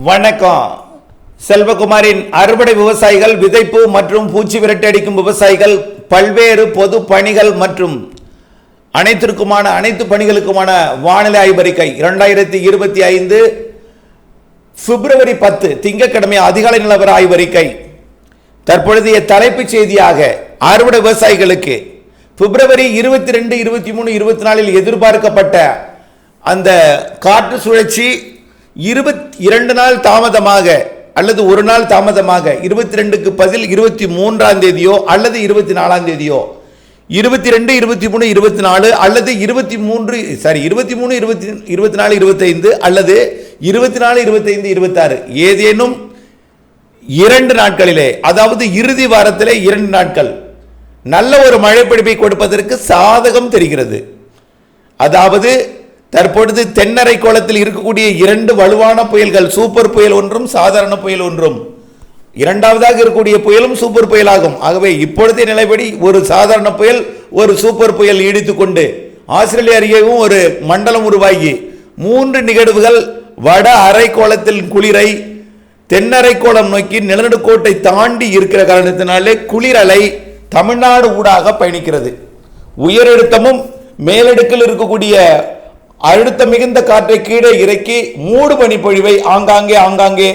வணக்கம். செல்வகுமாரின் அறுவடை விவசாயிகள், விதைப்பு மற்றும் பூச்சி விரட்டி அடிக்கும் விவசாயிகள், பல்வேறு பொது பணிகள் மற்றும் அனைத்து பணிகளுக்குமான வானிலை ஆய்வறிக்கை 2025 பிப்ரவரி 10 திங்கட்கிழமை அதிகாலை நிலவர ஆய்வறிக்கை. தற்பொழுதைய தலைப்புச் செய்தியாக அறுவடை விவசாயிகளுக்கு பிப்ரவரி 22, 23, 24 எதிர்பார்க்கப்பட்ட அந்த காற்று சுழற்சி 22 நாள் தாமதமாக அல்லது ஒரு நாள் தாமதமாக 22க்கு பதில் 23ஆம் தேதியோ அல்லது 24ஆம் தேதியோ 22, 23, 24 அல்லது 23, 24, 25 அல்லது 24, 25, 26 ஏதேனும் 2 நாட்களிலே, அதாவது இறுதி வாரத்திலே 2 நாட்கள் நல்ல ஒரு மழை பொழிவை கொடுப்பதற்கு சாதகம் தெரிகிறது. அதாவது தற்பொழுது தென்னரை கோலத்தில் இருக்கக்கூடிய 2 வலுவான புயல்கள், சூப்பர் புயல் ஒன்றும் சாதாரண புயல் ஒன்றும், இரண்டாவதாக இருக்கக்கூடிய புயலும் சூப்பர் புயலாகும். ஆகவே இப்பொழுதைய நிலைப்படி ஒரு சாதாரண புயல் ஒரு சூப்பர் புயல் நீடித்துக்கொண்டு ஆஸ்திரேலியா அருகேயும் ஒரு மண்டலம் உருவாகி 3 நிகழ்வுகள் வட அரைக்கோளத்தில் குளிரை தென்னரைக்கோளம் நோக்கி நிலநடுக்கோட்டை தாண்டி இருக்கிற காரணத்தினாலே குளிரலை தமிழ்நாடு ஊடாக பயணிக்கிறது. உயரழுத்தமும் மேலடுக்கில் இருக்கக்கூடிய அழுத்த மிகுந்த காற்றை கீழே இறக்கி மூடு பனிப்பொழிவை ஆங்காங்கே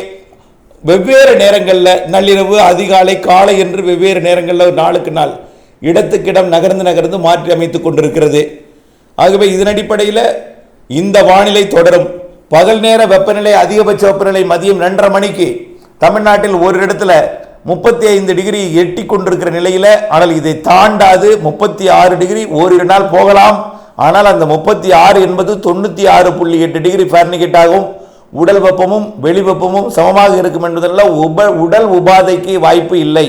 வெவ்வேறு நேரங்களில் நள்ளிரவு, அதிகாலை, காலை என்று வெவ்வேறு நேரங்களில் நாளுக்கு நாள் இடத்துக்கிடம் நகர்ந்து மாற்றி அமைத்துக் கொண்டிருக்கிறது. ஆகவே இதன் அடிப்படையில் இந்த வானிலை தொடரும். பகல் நேர வெப்பநிலை, அதிகபட்ச வெப்பநிலை மதியம் 2:30 மணிக்கு தமிழ்நாட்டில் ஒரு இடத்துல 35 டிகிரி எட்டி கொண்டிருக்கிற நிலையில், ஆனால் இதை தாண்டாது 36 டிகிரி ஓரிரு நாள் போகலாம். ஆனால் அந்த 36 என்பது 96.8 டிகிரி ஃபாரன்ஹீட் ஆகும். உடல் வெப்பமும் வெளி வெப்பமும் சமமாக இருக்கும் என்பதில் உடல் உபாதைக்கு வாய்ப்பு இல்லை,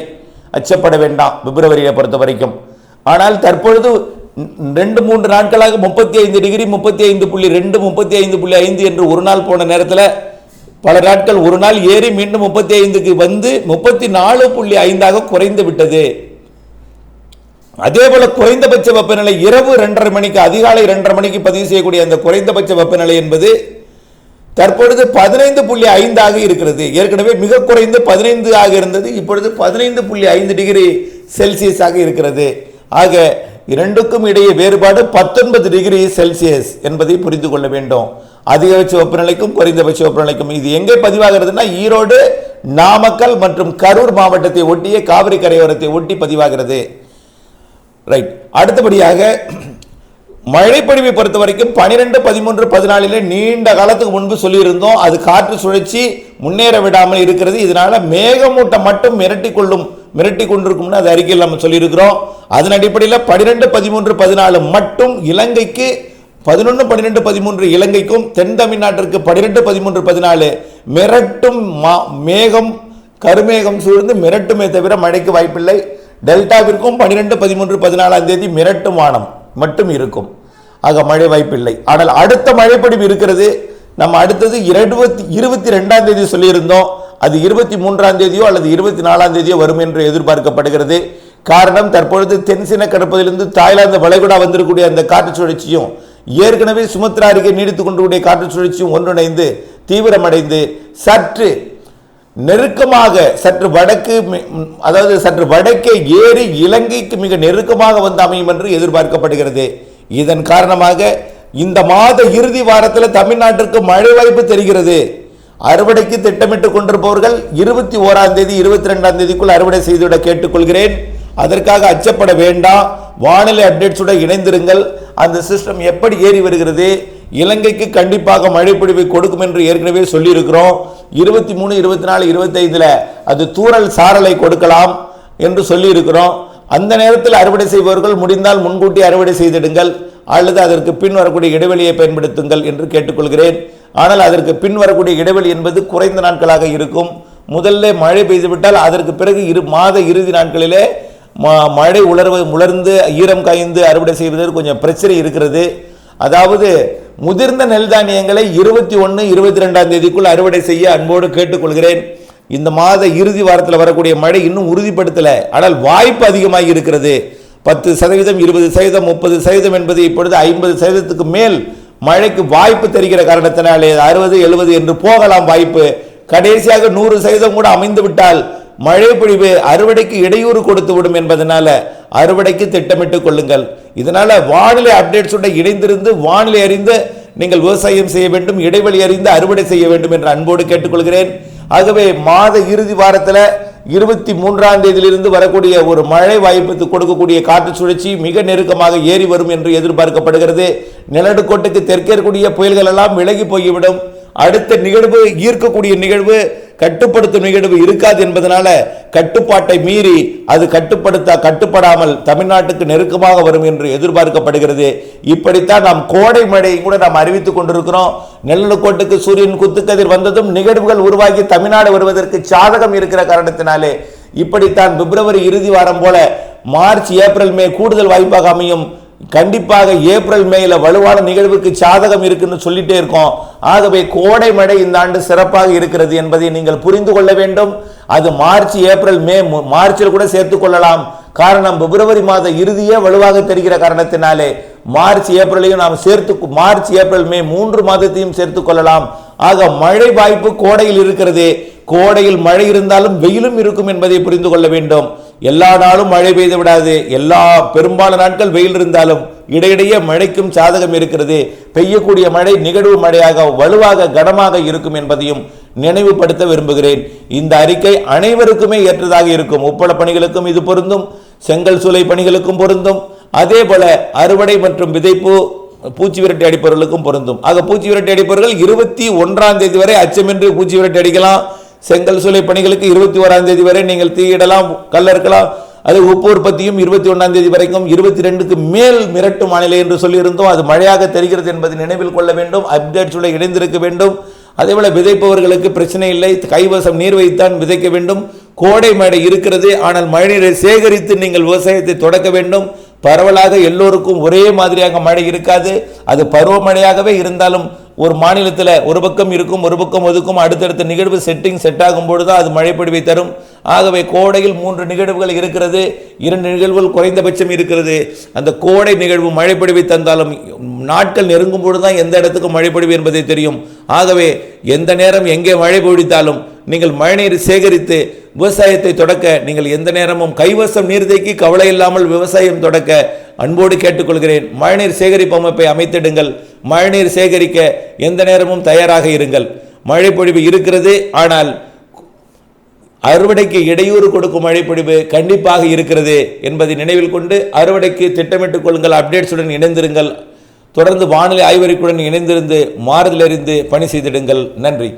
அச்சப்பட வேண்டாம் பிப்ரவரியை பொறுத்த வரைக்கும். ஆனால் தற்பொழுது 2-3 நாட்களாக 35 டிகிரி, 35.2, 35.5 என்று ஒரு நாள் போன நேரத்தில் பல நாட்கள் ஒரு நாள் ஏறி மீண்டும் 35க்கு வந்து 34.5 குறைந்து விட்டது. அதே போல குறைந்தபட்ச வெப்பநிலை இரவு 2:30 மணிக்கு, அதிகாலை 2:30 மணிக்கு பதிவு செய்யக்கூடிய அந்த குறைந்தபட்ச வெப்பநிலை என்பது தற்பொழுது 15.5 இருக்கிறது. ஏற்கனவே மிக குறைந்து 15 இருந்தது, இப்பொழுது 15.5 டிகிரி செல்சியஸ் இருக்கிறது. ஆக இரண்டுக்கும் இடையே வேறுபாடு 19 டிகிரி செல்சியஸ் என்பதை புரிந்து கொள்ள வேண்டும். அதிகபட்ச வெப்பநிலைக்கும் குறைந்தபட்ச வெப்பநிலைக்கும் இது எங்கே பதிவாகிறதுனா ஈரோடு, நாமக்கல் மற்றும் கரூர் மாவட்டத்தை ஒட்டிய காவிரி கரையோரத்தை ஒட்டி பதிவாகிறது. ரைட். அடுத்தபடியாக மழைப்பொழிவை பொறுத்த வரைக்கும் 12, 13, 14 நீண்ட காலத்துக்கு முன்பு சொல்லியிருந்தோம். அது காற்று சுழற்சி முன்னேற விடாமல் இருக்கிறது. இதனால மேகமூட்டம் மட்டும் மிரட்டி கொண்டிருக்கும்னு அது அறிக்கையில் நம்ம சொல்லியிருக்கிறோம். அதன் அடிப்படையில் 12, 13, 14 மட்டும் இலங்கைக்கு, 11, 12, 13 இலங்கைக்கும், தென் தமிழ்நாட்டிற்கு 12, 13, 14 மிரட்டும் மேகம், கருமேகம் சூழ்ந்து மிரட்டுமே தவிர மழைக்கு வாய்ப்பில்லை. டெல்டாவிற்கும் 12, 13, 14 தேதி மிரட்டும் வானம் மட்டும் இருக்கும். ஆக மழை வாய்ப்பில்லை. ஆனால் அடுத்த மழைப்பொழிவு இருக்கிறது. நம்ம அடுத்தது 22ஆம் தேதி சொல்லியிருந்தோம். அது 23ஆம் தேதியோ அல்லது 24ஆம் தேதியோ வரும் என்று எதிர்பார்க்கப்படுகிறது. காரணம், தற்பொழுது தென்சீன கடற்பகுதியிலிருந்து தாய்லாந்து வளைகுடா வந்திருக்கக்கூடிய அந்த காற்று சுழற்சியும் ஏற்கனவே சுமத்ரா அருகே நீடித்துக் கொண்டிருக்கூடிய காற்று சுழற்சியும் ஒன்றிணைந்து தீவிரமடைந்து சற்று நெருக்கமாக, சற்று வடக்கு, அதாவது சற்று வடக்கே ஏறி இலங்கைக்கு மிக நெருக்கமாக வந்து அமையும் என்று எதிர்பார்க்கப்படுகிறது. இதன் காரணமாக இந்த மாத இறுதி வாரத்தில் தமிழ்நாட்டிற்கு மழை வாய்ப்பு தெரிகிறது. அறுவடைக்கு திட்டமிட்டுக் கொண்டிருப்பவர்கள் 21ஆம் தேதி 22ஆம் தேதிக்குள் அறுவடை செய்துவிட கேட்டுக்கொள்கிறேன். அதற்காக அச்சப்பட வேண்டாம். வானிலை அப்டேட்ஸோட இணைந்திருங்கள். அந்த சிஸ்டம் எப்படி ஏறி வருகிறது, இலங்கைக்கு கண்டிப்பாக மழைப்பொழிவை கொடுக்கும் என்று ஏற்கனவே சொல்லியிருக்கிறோம். 23, 24, 25 அது தூறல் சாரலை கொடுக்கலாம் என்று சொல்லியிருக்கிறோம். அந்த நேரத்தில் அறுவடை செய்பவர்கள் முடிந்தால் முன்கூட்டி அறுவடை செய்திடுங்கள், அல்லது அதற்கு பின் வரக்கூடிய இடைவெளியை பயன்படுத்துங்கள் என்று கேட்டுக்கொள்கிறேன். ஆனால் அதற்கு பின் வரக்கூடிய இடைவெளி என்பது குறைந்த நாட்களாக இருக்கும். முதல்ல மழை பெய்துவிட்டால் அதற்கு பிறகு மாத இறுதி நாட்களிலே மழை உலர்ந்து ஈரம் காய்ந்து அறுவடை செய்வதற்கு கொஞ்சம் பிரச்சனை இருக்கிறது. அதாவது முதிர்ந்த நெல் தானியங்களை 21, 22ஆம் தேதிக்குள் அறுவடை செய்ய அன்போடு கேட்டுக்கொள்கிறேன். இந்த மாத இறுதி வாரத்தில் வரக்கூடிய மழை இன்னும் உறுதிப்படுத்தல, ஆனால் வாய்ப்பு அதிகமாக இருக்கிறது. 10%, 20%, 30% என்பது இப்பொழுது 50%க்கு மேல் மழைக்கு வாய்ப்பு தெரிகிற காரணத்தினாலே 60, 70 என்று போகலாம் வாய்ப்பு. கடைசியாக 100% கூட அமைந்து விட்டால் மழை பொழிவு அறுவடைக்கு இடையூறு கொடுத்து விடும் என்பதனால அறுவடைக்கு திட்டமிட்டுக் கொள்ளுங்கள். இதனால வானிலை அப்டேட்ஸோட இணைந்திருந்து வானிலை அறிந்து நீங்கள் விவசாயம் செய்ய வேண்டும், இடைவெளி அறிந்து அறுவடை செய்ய வேண்டும் என்று அன்போடு கேட்டுக்கொள்கிறேன். ஆகவே மாத இறுதி வாரத்தில் 23ஆம் தேதியிலிருந்து வரக்கூடிய ஒரு மழை வாய்ப்பு கொடுக்கக்கூடிய காற்று சுழற்சி மிக நெருக்கமாக ஏறி வரும் என்று எதிர்பார்க்கப்படுகிறது. நிலநடுக்கோட்டுக்கு தெற்கே இருக்கக்கூடிய புயல்கள் எல்லாம் விலகி போய்விடும். அடுத்த நிகழ்வு ஈர்க்கக்கூடிய நிகழ்வு, கட்டுப்படுத்தும் நிகழ்வு இருக்காது என்பதனால கட்டுப்பாட்டை மீறி அது கட்டுப்படாமல் தமிழ்நாட்டுக்கு நெருக்கமாக வரும் என்று எதிர்பார்க்கப்படுகிறது. இப்படித்தான் நாம் கோடை மழையை கூட நாம் அறிவித்துக் கொண்டிருக்கிறோம். நிலநடுக்கோட்டுக்கு சூரியன் குத்துக்கதிர் வந்ததும் நிகழ்வுகள் உருவாகி தமிழ்நாடு வருவதற்கு சாதகம் இருக்கிற காரணத்தினாலே இப்படித்தான் பிப்ரவரி இறுதி வாரம் போல மார்ச் ஏப்ரல் மே கூடுதல் வாய்ப்பாக அமையும். கண்டிப்பாக ஏப்ரல் மேல வலுவான நிகழ்வுக்கு சாதகம் இருக்குன்னு சொல்லிட்டே இருக்கோம். ஆகவே கோடை மழை இந்த ஆண்டு சிறப்பாக இருக்கிறது என்பதை நீங்கள் புரிந்து கொள்ள வேண்டும். அது மார்ச் ஏப்ரல் மே, மார்ச்சில் கூட சேர்த்துக் கொள்ளலாம். காரணம் பிப்ரவரி மாத இறுதியே வலுவாக தெரிகிற காரணத்தினாலே மார்ச் ஏப்ரலையும் நாம் மார்ச் ஏப்ரல் மே 3 மாதத்தையும் சேர்த்துக் கொள்ளலாம். ஆக மழை வாய்ப்பு கோடையில் இருக்கிறது. கோடையில் மழை இருந்தாலும் வெயிலும் இருக்கும் என்பதை புரிந்து கொள்ள வேண்டும். எல்லா நாளும் மழை பெய்து விடாது. பெரும்பாலான நாட்கள் வெயில் இருந்தாலும் இடையிடையே மழைக்கும் சாதகம் இருக்கிறது. பெய்யக்கூடிய மழை நிகழ்வு மழையாக வலுவாக கனமாக இருக்கும் என்பதையும் நினைவுபடுத்த விரும்புகிறேன். இந்த அறிக்கை அனைவருக்குமே ஏற்றதாக இருக்கும். உப்பள பணிகளுக்கும் இது பொருந்தும், செங்கல் சூளை பணிகளுக்கும் பொருந்தும், அதே போல அறுவடை மற்றும் விதைப்பு பூச்சி விரட்டி அடிப்பவர்களுக்கும் பொருந்தும். ஆக பூச்சி விரட்டி அடிப்பவர்கள் 21ஆம் தேதி வரை அச்சமின்றி பூச்சி விரட்டி அடிக்கலாம். செங்கல் சூளை பணிகளுக்கு 21ஆம் தேதி வரை நீங்கள் தீயிடலாம், கல்லறுக்கலாம். அது உப்பு உற்பத்தியும் 21ஆம் தேதி வரைக்கும், 22க்கு மேல் மிரட்டும் வானிலை என்று சொல்லியிருந்தோம். அது மழையாக தெரிகிறது என்பதை நினைவில் கொள்ள வேண்டும். அப்டேட்ஸுடன் இணைந்திருக்க வேண்டும். அதேபோல விதைப்பவர்களுக்கு பிரச்சனை இல்லை, கைவசம் நீர் வைத்தான் விதைக்க வேண்டும். கோடை மழை இருக்கிறது, ஆனால் மழைநீரை சேகரித்து நீங்கள் விவசாயத்தை தொடக்க வேண்டும். பரவலாக எல்லோருக்கும் ஒரே மாதிரியாக மழை இருக்காது. அது பருவமழையாகவே இருந்தாலும் ஒரு மாநிலத்தில் ஒரு பக்கம் இருக்கும், ஒரு பக்கம் ஒதுக்கும். அடுத்தடுத்த நிகழ்வு செட் ஆகும் பொழுதுதான் அது மழை பொழிவை தரும். ஆகவே கோடையில் 3 நிகழ்வுகள் இருக்கிறது, 2 நிகழ்வுகள் குறைந்தபட்சம் இருக்கிறது. அந்த கோடை நிகழ்வு மழை பொழிவை தந்தாலும் நாட்கள் நெருங்கும் பொழுதுதான் எந்த இடத்துக்கும் மழை பொழிவு என்பதை தெரியும். ஆகவே எந்த நேரம் எங்கே மழை பொழித்தாலும் நீங்கள் மழைநீர் சேகரித்து விவசாயத்தை தொடக்க நீங்கள் எந்த நேரமும் கைவசம் நீர் தேக்கி கவலை இல்லாமல் விவசாயம் தொடக்க அன்போடு கேட்டுக்கொள்கிறேன். மழைநீர் சேகரிப்பு அமைப்பை அமைத்திடுங்கள். மழைநீர் சேகரிக்க எந்த நேரமும் தயாராக இருங்கள். மழை பொழிவு இருக்கிறது, ஆனால் அறுவடைக்கு இடையூறு கொடுக்கும் மழை பொழிவு கண்டிப்பாக இருக்கிறது என்பதை நினைவில் கொண்டு அறுவடைக்கு திட்டமிட்டுக் கொள்ளுங்கள். அப்டேட்ஸுடன் இணைந்திருங்கள். தொடர்ந்து வானிலை ஆய்வறிக்கையுடன் இணைந்திருந்து மாறுதலறிந்து பணி செய்திடுங்கள். நன்றி.